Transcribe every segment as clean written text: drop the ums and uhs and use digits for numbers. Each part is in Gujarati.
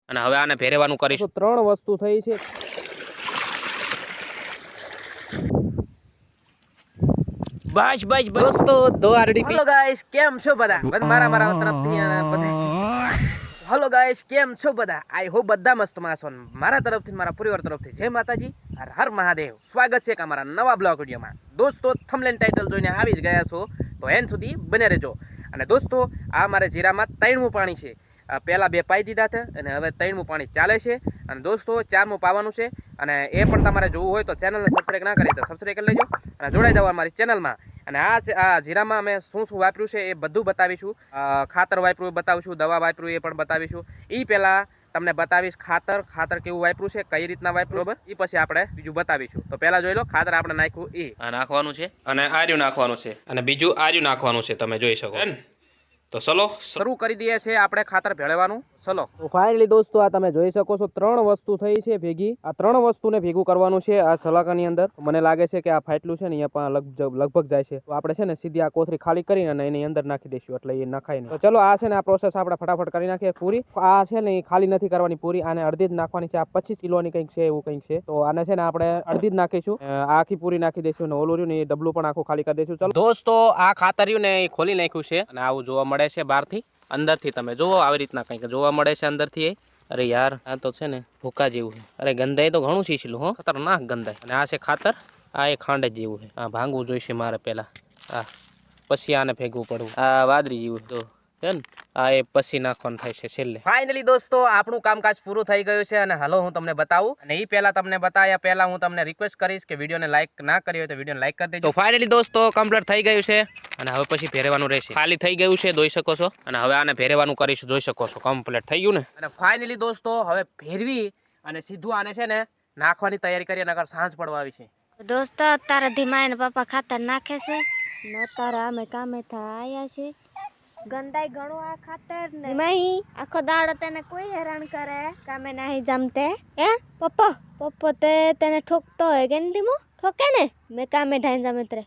અને હવે આને ભેરવાનું કરીશું. ત્રણ વસ્તુ થઈ છે. બસ બસ દોસ્તો દવા રેડી. હેલો ગાઈસ, કેમ છો બધા? મારા તરફથી બધા હેલો ગાઈસ, કેમ છો બધા? આઈ હોપ બધા મસ્તમાં છો. મારા તરફથી, મારા પરિવાર તરફથી જય માતાજી, હર હર મહાદેવ. સ્વાગત છે અમારા નવા બ્લોગ વિડીયોમાં. દોસ્તો થંબનેલ ટાઇટલ જોઈને આવી જ ગયા છો તો એન્ડ સુધી બને રહેજો. અને દોસ્તો આ મારે જીરામાં 3મું પાણી છે. પહેલા 2 પાઈ દીધા હતા અને હવે 3મું પાણી ચાલે છે. અને દોસ્તો 4મું પાવાનું છે. અને એ પણ તમારે જોવું હોય તો ચેનલને સબસ્ક્રાઇબ ના કરી તો સબસ્ક્રાઇબ કરી લેજો અને જોડાઈ જાવ અમારી ચેનલમાં. અને આ જીરામાં અમે શું વાપર્યું છે એ બધું બતાવીશું. ખાતર વાપર્યું બતાવીશું, દવા વાપર્યું એ પણ બતાવીશું. એ પહેલાં તમને બતાવીશ ખાતર કેવું વાપર્યું છે, કઈ રીતના વાપર્યું, બરાબર? એ પછી આપણે બીજું બતાવીશું. તો પહેલાં જોઈ લો, ખાતર આપણે નાખ્યું એ નાખવાનું છે અને આર્યું નાખવાનું છે અને બીજું આર્યું નાખવાનું છે, તમે જોઈ શકો. તો ચલો શરૂ કરી દઈએ છીએ આપણે ખાતર ભેળવવાનું. ચલો તો ફાઇનલી દોસ્તો આ તમે જોઈ શકો છો 3 વસ્તુ થઈ છે ભેગી. આ 3 વસ્તુને ભેગું કરવાનું છે આ સલાકાની અંદર. મને લાગે છે કે આ ફાટલું છે ને અહીંયા પણ લગભગ જાય છે. તો આપણે છે ને સીધી આ કોથળી ખાલી કરીને અને એની અંદર નાખી દઈશું એટલે એ નખાય નહીં. તો ચલો આ છે ને આ પ્રોસેસ આપણે ફટાફટ કરી નાખીએ પૂરી. આ છે ને એ ખાલી નથી કરવાની પૂરી, આને અડધી જ નાખવાની છે. આ 25 કિલોની કંઈક છે, એવું કંઈક છે. તો આને છે ને આપણે અડધી જ નાખીશું. આખી પૂરી નાખી દઈશું ને ઓલું રહ્યું ને એ ડબલું પણ આખું ખાલી કરી દઈશું. ચલો દોસ્તો આ ખાતર રહ્યું ને એ ખોલી નાખ્યું છે અને આવું જોવા મળે છે બહારથી. અંદરથી તમે જુઓ આવી રીતના કંઈક જોવા મળે છે અંદરથી. અરે યાર આ તો છે ને ભૂકા જેવું છે. અરે ગંધાઈ તો ઘણું શીશલું, હો ખતરનાક ગંધાઈ. અને આ છે ખાતર, આ એ ખાંડ જ જેવું છે. આ ભાંગવું જોઈશે મારે પહેલા, આ પછી આને ભેગવું પડવું. આ વાદળી જેવું તો છે ને, આ એ પછી નાખવાનું થાય છે છેલ્લે. ફાઇનલી દોસ્તો આપણું કામકાજ પૂરું થઈ ગયું છે અને હાલો હું તમને બતાવું. અને એ પહેલા તમને બતાવ્યા પહેલા હું તમને રિક્વેસ્ટ કરીશ કે વિડીયોને લાઈક ના કરી હોય તો વિડીયોને લાઈક કરી દેજો. તો ફાઇનલી દોસ્તો કમ્પ્લીટ થઈ ગયું છે અને હવે પછી ભેરવાનું રહેશે. ખાલી થઈ ગયું છે, જોઈ શકો છો. અને હવે આને ભેરવાનું કરીશું, જોઈ શકો છો. કમ્પ્લીટ થઈ ગયું ને. અને ફાઇનલી દોસ્તો હવે ભેરવી અને સીધું આને છે ને નાખવાની તૈયારી કરીએ, નકર સાંજ પડવા આવી છે. દોસ્તો તારા ધીમા પપ્પા ખાતર નાખે છે ને તારા અમે કામે આયા છે. ગંદાઈ ઘણું આ ખાતર ને મહી આખો દાડો તને કોઈ હેરાન કરે કામે નહીં જમતે હે પપ્પો તે તને ઠોકતો હોય કે ધીમો ઠોકે ને મેં કામે ઢાઈ જમે તરે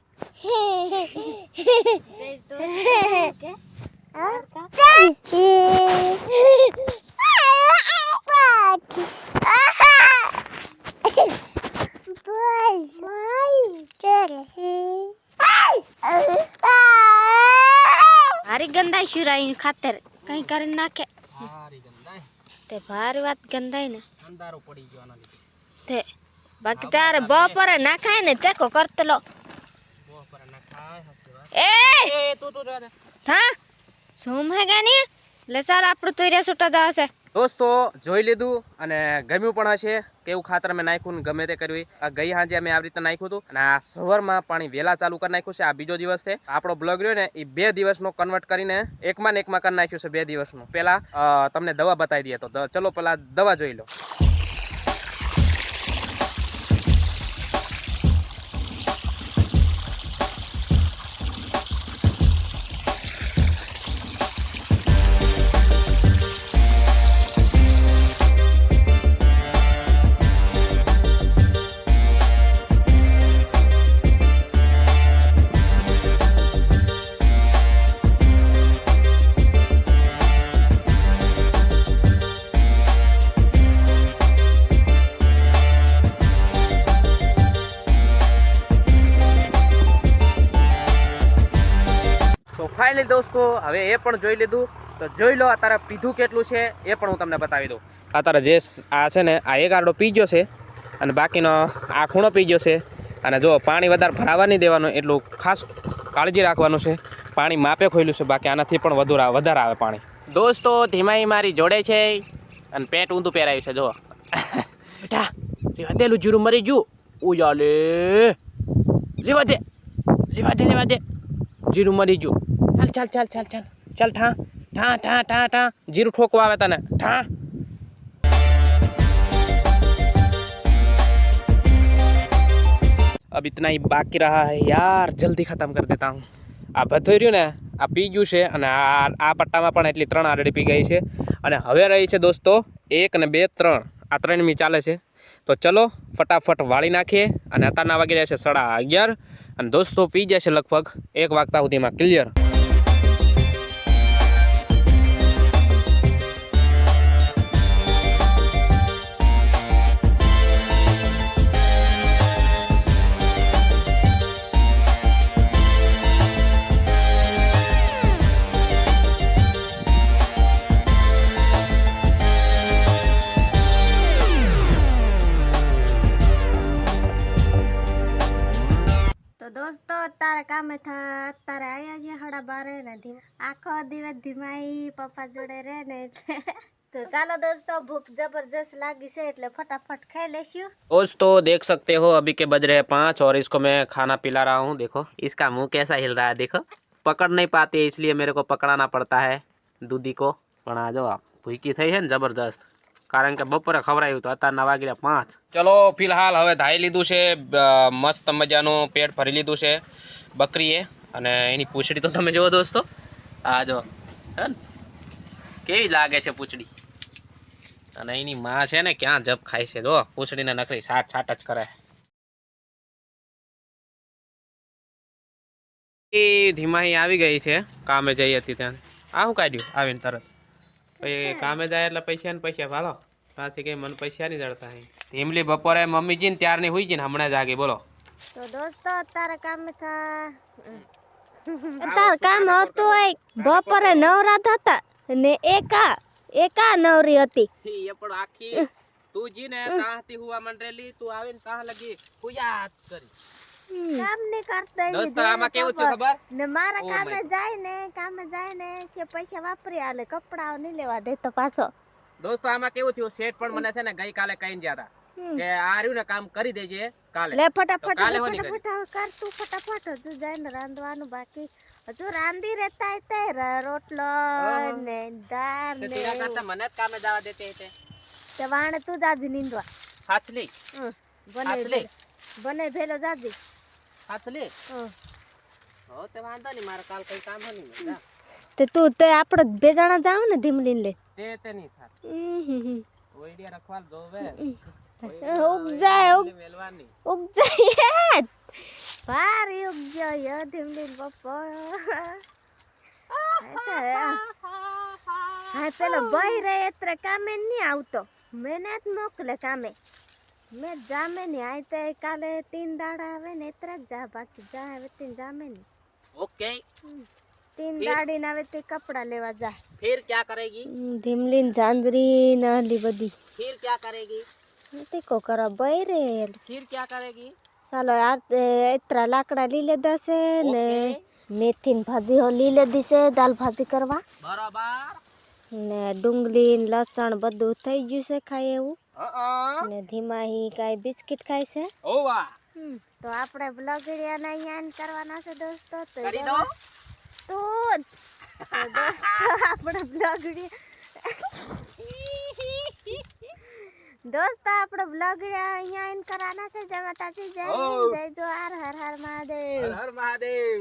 ભારી ગંદાઈ શુરાઈ ખાતર કઈ કરીને નાખે. તે ભારી વાત ગંદાઈ ને અંધારો પડી ગયો આના લીધે. તે બાકી તારે બપોરે નાખાય ને તેકો કરતલો બપોરે નાખાય. એ તું હા શું હે ગાની લે ચાલ આપણું તોર્યા છૂટા દાશે. દોસ્તો જોઈ લીધું અને ગમ્યું પણ હશે કેવું ખાતર અમે નાખ્યું ને ગમે તે કર્યું. આ ગઈ હાજે અમે આવી રીતે નાખ્યું હતું અને આ સવારમાં પાણી વહેલા ચાલુ કરી નાખ્યું છે. આ બીજો દિવસ છે. આપણો બ્લોગ રહ્યો ને એ 2 દિવસનો કન્વર્ટ કરીને એકમાં ને એકમાં કરી નાખ્યું છે 2 દિવસનું. પેલા તમને દવા બતાવી દઈએ તો ચલો પેલા દવા જોઈ લો. ફાઇનલી દોસ્તો હવે એ પણ જોઈ લીધું. તો જોઈ લો અત્યારે પીધું કેટલું છે એ પણ હું તમને બતાવી દઉં. અત્યારે જે આ છે ને આ એક આડો પી ગયો છે અને બાકીનો આ ખૂણો પી ગયો છે. અને જો પાણી વધારે ભરાવા નહીં દેવાનું, એટલું ખાસ કાળજી રાખવાનું છે. પાણી માપે ખોલ્યું છે, બાકી આનાથી પણ વધારે આવે પાણી. દોસ્તો ધીમાઈ મારી જોડે છે અને પેન્ટ ઊંધું પહેરાયું છે. જો બેટા લેવાદેલું જીરું મરી ગયું. ઉજાલે લેવા દે જીરું મરી ગયું. ચાલ ઠા જીરું ઠોકવા આવે તને ઠા. अब इतना ही बाकी रहा है यार, जल्दी खत्म कर देता हूँ. આ બધું રહ્યું ને આ પી ગયું છે અને આ પટ્ટામાં પણ એટલી 3 આરડી પી ગઈ છે. અને હવે રહી છે દોસ્તો 1 ને 2 3 આ 3મી ચાલે છે. તો ચલો ફટાફટ વાળી નાખીએ. અને અત્યારના વાગી રહ્યા છે 11:30 અને દોસ્તો પી જાય છે લગભગ 1 વાગતા સુધીમાં ક્લિયર. બારે ને ધીમા આખો દિવસ ધીમાઈ પપ્પા જોડે રહે ને એટલે तो चलो दोस्तों भूख जबरदस्त लागी से એટલે फटाफट खाई लेशियो। दोस्तों देख सकते हो अभी के बज रहे हैं 5 और इसको मैं खाना पिला रहा हूँ। देखो इसका मुंह कैसा हिल रहा है, देखो पकड़ नहीं पाते इसलिए मेरे को पकड़ाना पड़ता है दूधी को। પણ આ જો ભૂકી થઈ છે ને જબરદસ્ત, કારણ કે બપોરે ખવડાવ્યું તો અત્યારના વાગ્યા 5। ચલો ફિલહાલ હવે ધાઈ લીધું છે, મસ્ત મજાનું પેટ ભરી લીધું છે બકરીએ, અને એની પૂંછડી તો તમે જુઓ દોસ્તો, આ જો કેવી લાગે છે પૂંછડી। અને એની માં છે ને ક્યાં જબ ખાય છે, જો પૂંછડીને નખરી છાટ છાટ જ કરે। એ ધીમાહી આવી ગઈ છે, કામે જઈ હતી ત્યાં આ હું કાઢ્યું આવીને તરત, પછી કામે જાય એટલે પૈસા ને પૈસા ભાલો પાછી કઈ મને પૈસા નહીં જડતા। ધીમલી બપોરે મમ્મી જી ને ત્યારની હુઈ ગઈ ને હમણાં જાગી। બોલો તો દોસ્તો તારે કામ था તાર કામ હતું હોય બપોરે નવરાત હતા ને એકા નવરી હતી એ પણ આખી તું જી ને તાહતી હુવા મંડરેલી, તું આવીને તાહ લગી હુયા કરી કામ નહીં કરતા દોસ્તો। આમાં કેવું છે ખબર ને મારા કામે જાય ને કે પૈસા વાપરી આલે કપડાઓ નહીં લેવા દે તો પાછો। દોસ્તો આમાં કેવું થયું, શેઠ પણ મને છે ને ગઈકાલે કહીને ગયા હતા કે આ રહ્યું ને કામ કરી દેજે કાલે। લે ફટાફટ કાલે હોની ફટાફટ કર તું ફટાફટ, હજુ જઈને રાંધવાનું બાકી, હજુ રાંધી રહેતા તે રોટલો ને દાળ ને તેના કરતા મને જ કામે જવા દેતે હતે તે વાણે તું જાજી નીંદવા હાથલી બને ભેલો જાજી હાથલી હો તે વાંધો નહીં, મારે કાલ કઈ કામ નહીં તે તું તે આપણે બે જણા જાવ ને ધીમલી લે તે નહીં થાત ઓઈડિયા રખવાલ જોવે ઉગ જાય મેલવાની ઉગ જાય ભારી ઉગ જાય ધીમલી પપ્પા। હા પેલો ભાઈ રે એત્રે કામે નહીં આવતો, મેને જ મોકલે કામે, મેં જામે નહીં આય તે કાલે 3 દાડા આવે ને એત્રે જ જા, બાકી જા હવે તે જામે નહીં। ओके 3 દાડી ના આવે તે કપડા લેવા જા। फिर क्या करेगी, ધીમલી જાંદરી નાલી બધી फिर क्या करेगी, તે કો કરા ભાઈ રે। फिर क्या करेगी, ચાલો આ એત્રા લાકડા લીલે દસે ને મેથી ની ભાજી હો લીલે દીસે દાલ ભાજી કરવા बराबर ને ડુંગળી ને લસણ બધું થઈ ગયું છે ખાય એવું ને ધીમાહી કાઈ બિસ્કિટ ખાય છે। ओ वाह તો આપણે બ્લોગરિયાને અહીંયા કરવાના છે દોસ્તો, તો કરી દો તો દોસ્તો આપણે બ્લોગરિયા અહીંયા કરવાના છે। જય માતાજી, જય જય જોહાર, હર હર મહાદેવ, हर हर महादेव।